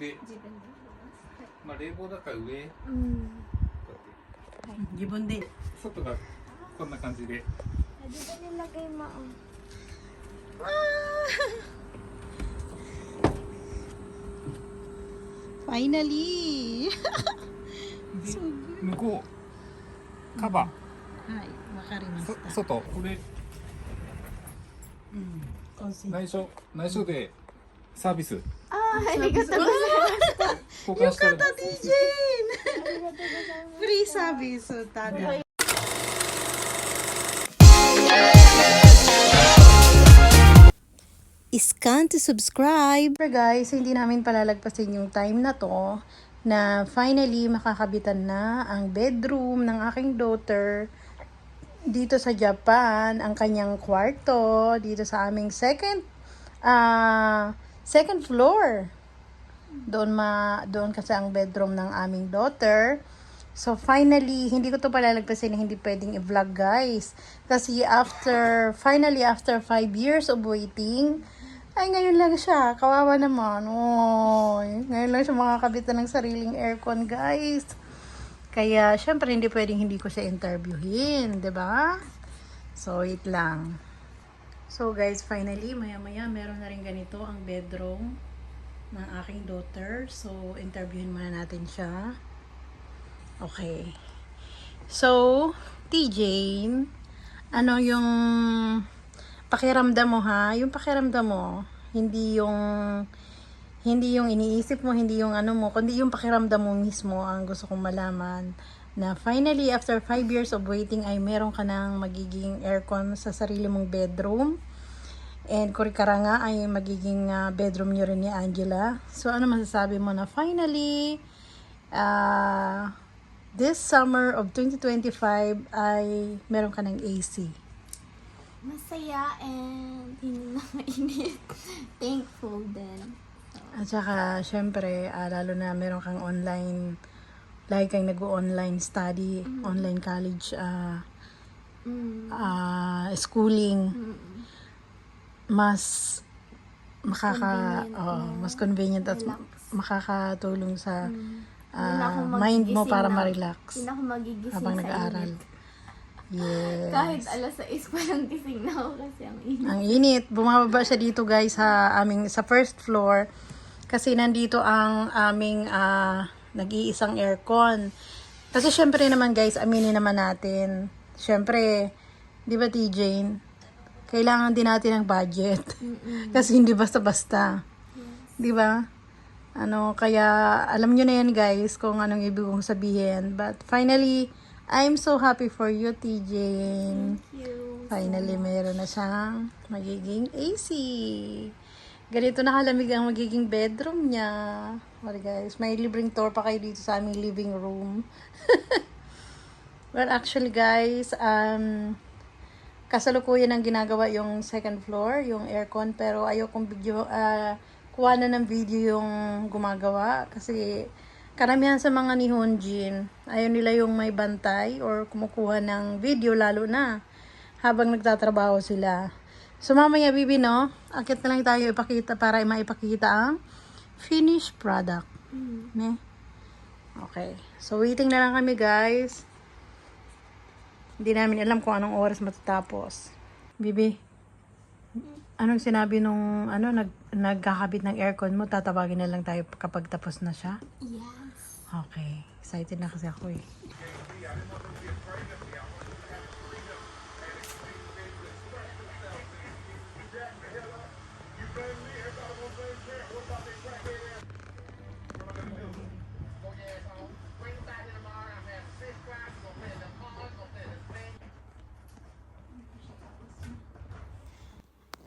で、まあ、冷房だから上、こうやって自分で。外がこんな感じで。 Dito nilagay mo. Finally! で向こうカバはい、わかりましー、た。外これうん、コンセント。内緒でサービス Arigatou gozaimasu. 交換してるんです。 DJ! Free service, tada. Scan to subscribe. Guys, hindi namin palalagpasin yung time na to na finally makakabitan na ang bedroom ng aking daughter dito sa Japan, ang kanyang kwarto dito sa aming second floor. Doon kasi ang bedroom ng aming daughter. So finally, hindi ko to palalagpasin, hindi pwedeng i-vlog guys. Kasi finally after 5 years of waiting, ay ngayon lang siya, kawawa naman. Oy, ngayon lang siya makakabitan ng sariling aircon guys. Kaya syempre hindi pwedeng hindi ko siya interviewin, 'di ba? So wait lang. So guys, finally maya-maya meron na rin ganito ang bedroom ng aking daughter. So interviewin muna natin siya. Okay. So, TJ, ano yung pakiramdam mo ha? Yung pakiramdam mo, hindi yung iniisip mo, hindi yung ano mo, kundi yung pakiramdam mo mismo ang gusto kong malaman na finally after 5 years of waiting ay meron ka ng magiging aircon sa sarili mong bedroom. And kurikara nga ay magiging bedroom nyo rin ni Angela. So ano masasabi mo na finally this summer of 2025 ay meron ka ng AC? Masaya and hindi na mainit. Thankful din. At saka syempre lalo na meron kang online, like kang nag-online study, online college schooling. Mas mas convenient at makakatulong sa mind mo para ma-relax Hindi na ako magigising habang sa nag-aaral. init. Yes. Kahit alas 6 pa lang gising na ako kasi ang init. Ang init. Bumababa siya dito guys sa first floor kasi nandito ang aming nag-iisang aircon. Kasi syempre naman guys, aminin naman natin. Syempre, di ba TJ? Kailangan din natin ng budget. Kasi hindi basta-basta. Di ba? Kaya alam nyo na yan guys kung anong ibig kong sabihin. But finally, I'm so happy for you, TJ. Thank you. Finally, meron na siyang magiging AC. Ganito na kalamig ang magiging bedroom niya. Okay guys, may libreng tour pa kayo dito sa aming living room. Well, actually guys, kasalukuyan ang ginagawa yung second floor, yung aircon, pero ayokong kuha na ng video yung gumagawa kasi karamihan sa mga ni Honjin, ayaw nila yung may bantay or kumukuha ng video lalo na habang nagtatrabaho sila. So mamaya bibi no, akit na lang tayo ipakita para maipakita ang finished product. Ne? Okay. So waiting na lang kami guys. Hindi namin alam kung anong oras matatapos. Bibi, anong sinabi nung nagkakabit ng aircon mo? Tatawagin na lang tayo kapag tapos na siya? Yes. Okay. Excited na kasi ako eh.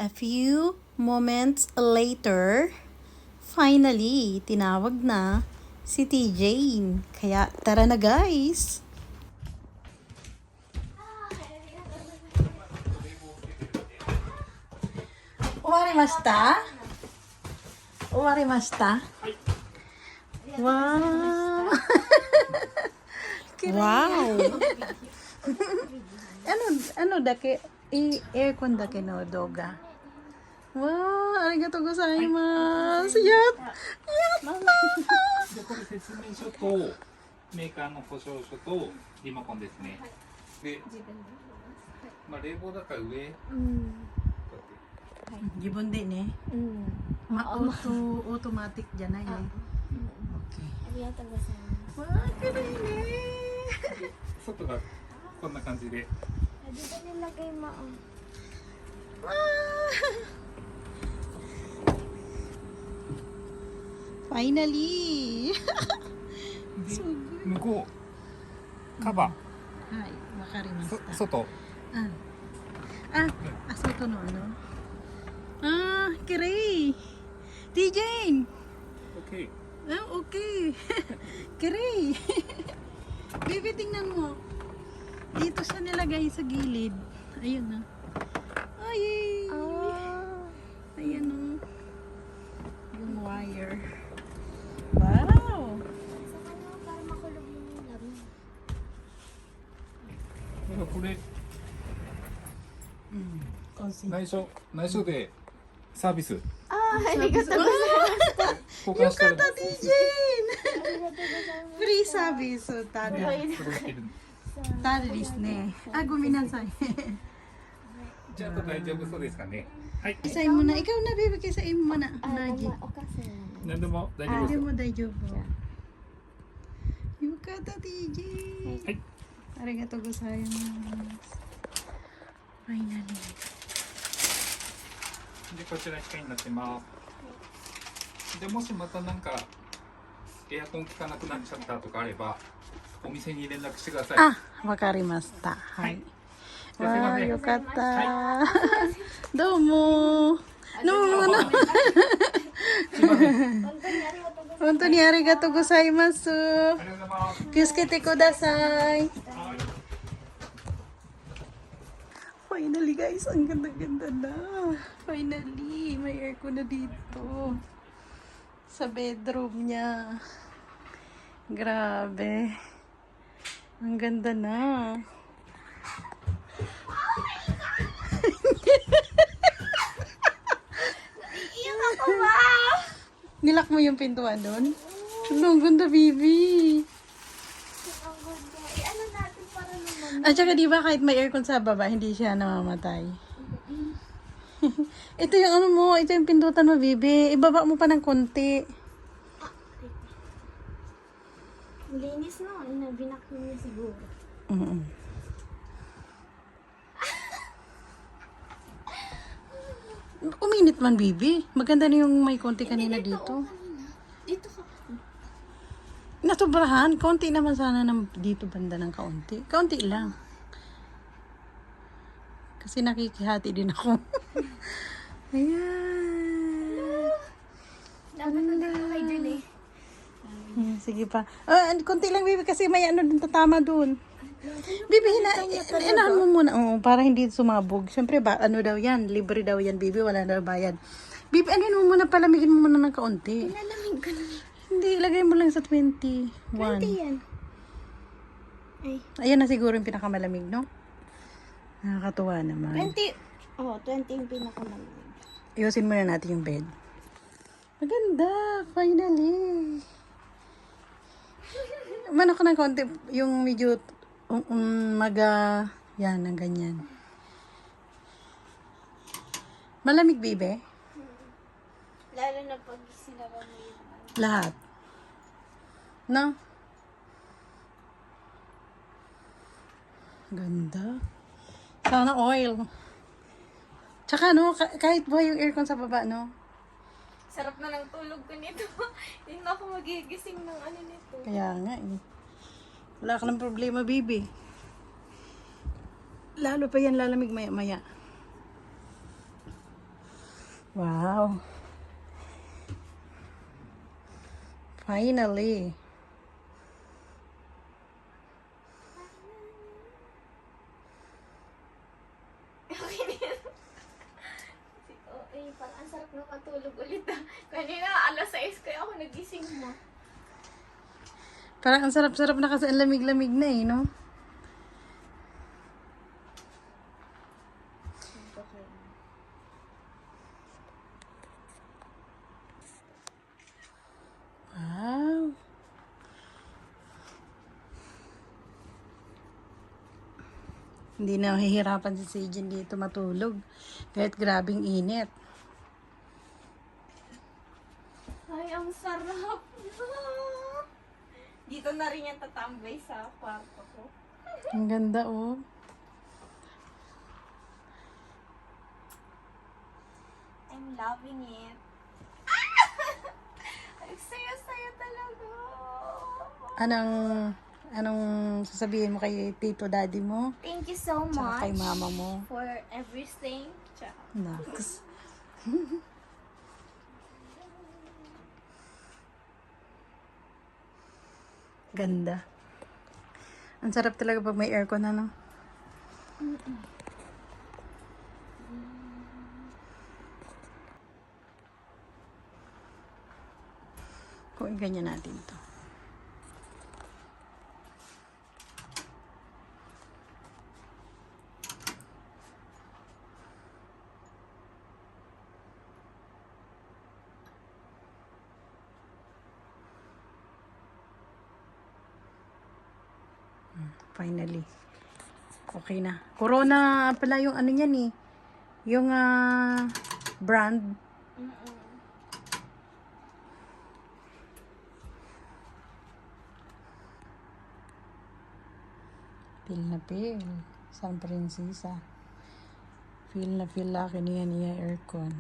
A few moments later, finally, tinawag na si TJ. Kaya tara na guys! Uwarimashita? Uwarimashita? Wow! Wow! ano dake? Aircon dake no doga. Wow! Arigatou gozaimasu! Yat! Yat! でこれ説明書とメーカーの保証書とリモコンですね。で、まあ冷房だから上。うん。 Gibon din eh. うん。 Ma-automatic dyan na あ、 eh. Okay. ありがとうございます。 Wow, galing eh. 外がこんな感じで。 Ah, dito nilagay mo. Finally! 向こうカバ Hi, わかりましー、た。外。Soto no ano? Kiray! T-Jane! OK。 Okay. Kiray! Baby, tingnan mo. Dito siya nilagay sa gilid. Ayun na. Ay! Ayan o. Yung wire. Wow! Sa kanya para makulog yung laro. だからこれ Konsi. 内緒でサービス Ah, arigatou gozaimasu. 交換してる Yukata, T-Jane! Arigatou gozaimasu. Free service. So, tada. それを着る Tadaですね。ごめんなさい。じゃああと大丈夫そうですかね。はい。 Kisain mo na. Ikaw na, baby. Kisain mo na. Ah, Nagi. okasan naman. 何でも大丈夫 Ah, です di よ。 mo daijoubu. Yukata, T-Jane. はい。 Arigatou gozaimasu. Finally. でこちら機械になってます。でもしまたなんかエアコン効かなくなっちゃったとかあればお店に連絡してください。 Wakarimashita. Hai. じゃあすいま Wow, せん。 yukata. Domo. No. すいません。 Hontou ni arigatou gozaimasu. 本当にありがとうございます。ありがとうございます。気をつけてください。Finally guys, ang ganda-ganda na. Finally, may aircon na dito. Sa bedroom niya. Grabe. Ang ganda na. Iyak ako ba? Nilak mo yung pintuan doon? Ang ganda, baby. Ang ganda. Ano natin para naman. At saka diba kahit may aircon sa baba, hindi siya namamatay. Ito yung ano mo, ito yung pindutan mo, baby. Ibaba mo pa ng konti. Linis no. Binakin niya siguro. Uminit man, baby. Maganda na yung may konti kanina dito. Dito ka. Natubrahan. Konti naman sana dito banda ng kaunti. Kaunti lang. Kasi nakikihati din ako. Ayan. Dapat na dito kay Jun eh. Sige pa. Konti lang, baby, kasi may ano din tatama dun. Baby, inahan mo muna. Oo, para hindi sumabog. Siyempre ba, ano daw yan? Libre daw yan, baby. Wala daw bayad. Baby, anin mo muna, palamigin mo muna ng kaunti. Lalamig ka na. Hindi, ilagay mo lang sa 21. 20 yan. Ay. Ayan na siguro yung pinakamalamig, no? Nakakatuwa naman. 20. Oh, 20 yung pinakamalamig. Ayusin muna natin yung bed. Maganda, finally. Mano ka ng konti, yung medyo yan, ang ganyan. Malamig, baby? Lalo na pag sinara mo yung Lahat. No? Ganda. Sana oil. Tsaka no, kahit buhay yung aircon sa baba, no? sarap na ng tulog ko nito. Hindi na ako magigising ng ano nito. Kaya nga eh. Wala ka ng problema, baby. Lalo pa yan lalamig maya-maya. Wow. Finally. Okay na yan. Okay, parang ang sarap na matulog ulit ah. Kanina, alas 6 kaya ako nagising mo. Parang ang sarap-sarap na kasi ang lamig-lamig na eh, no? Hindi na hihirapan si Sejin dito matulog. Kahit grabing init. Ay, ang sarap. Dito na rin yan tatambay sa kwarto ko. Ang ganda, oh. I'm loving it. Ang saya-saya talaga. Anong sasabihin mo kay tito daddy mo? Thank you so Tsaka much kay mama mo? for everything. Tsaka, Naks. Ganda. Ang sarap talaga pag may aircon, ano? Kung ganyan natin to. Finally. Okay na. Corona pala yung ano niyan eh. Yung brand. Feel na feel. San Princesa. Feel na feel laki niya aircon.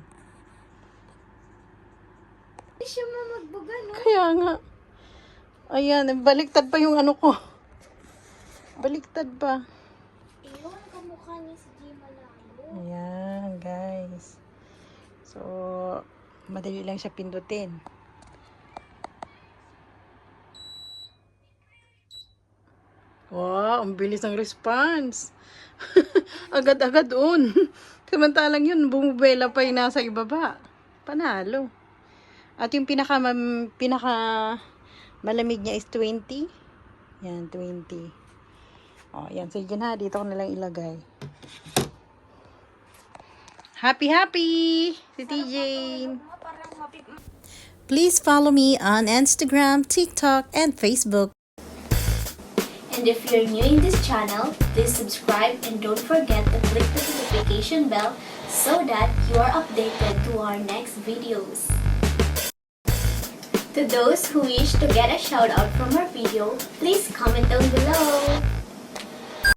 hindi siya mamagbuga, no? Kaya nga. Ayan, baliktad pa yung ano ko. Baliktad pa. Iyon, kamukha niya si G Malalo. Ayan, guys. So, madali lang siya pindutin. Wow, ang bilis ng response. Agad-agad on. Samantalang yun, bumubela pa yung nasa ibaba. Panalo. At yung pinaka malamig niya is 20. Yan, 20. Oh, yan. Sige na, dito ko nalang ilagay. Happy! Si TJ. Parang mapip... Please follow me on Instagram, TikTok, and Facebook. And if you're new in this channel, please subscribe and don't forget to click the notification bell so that you are updated to our next videos. To those who wish to get a shout out from our video, please comment down below.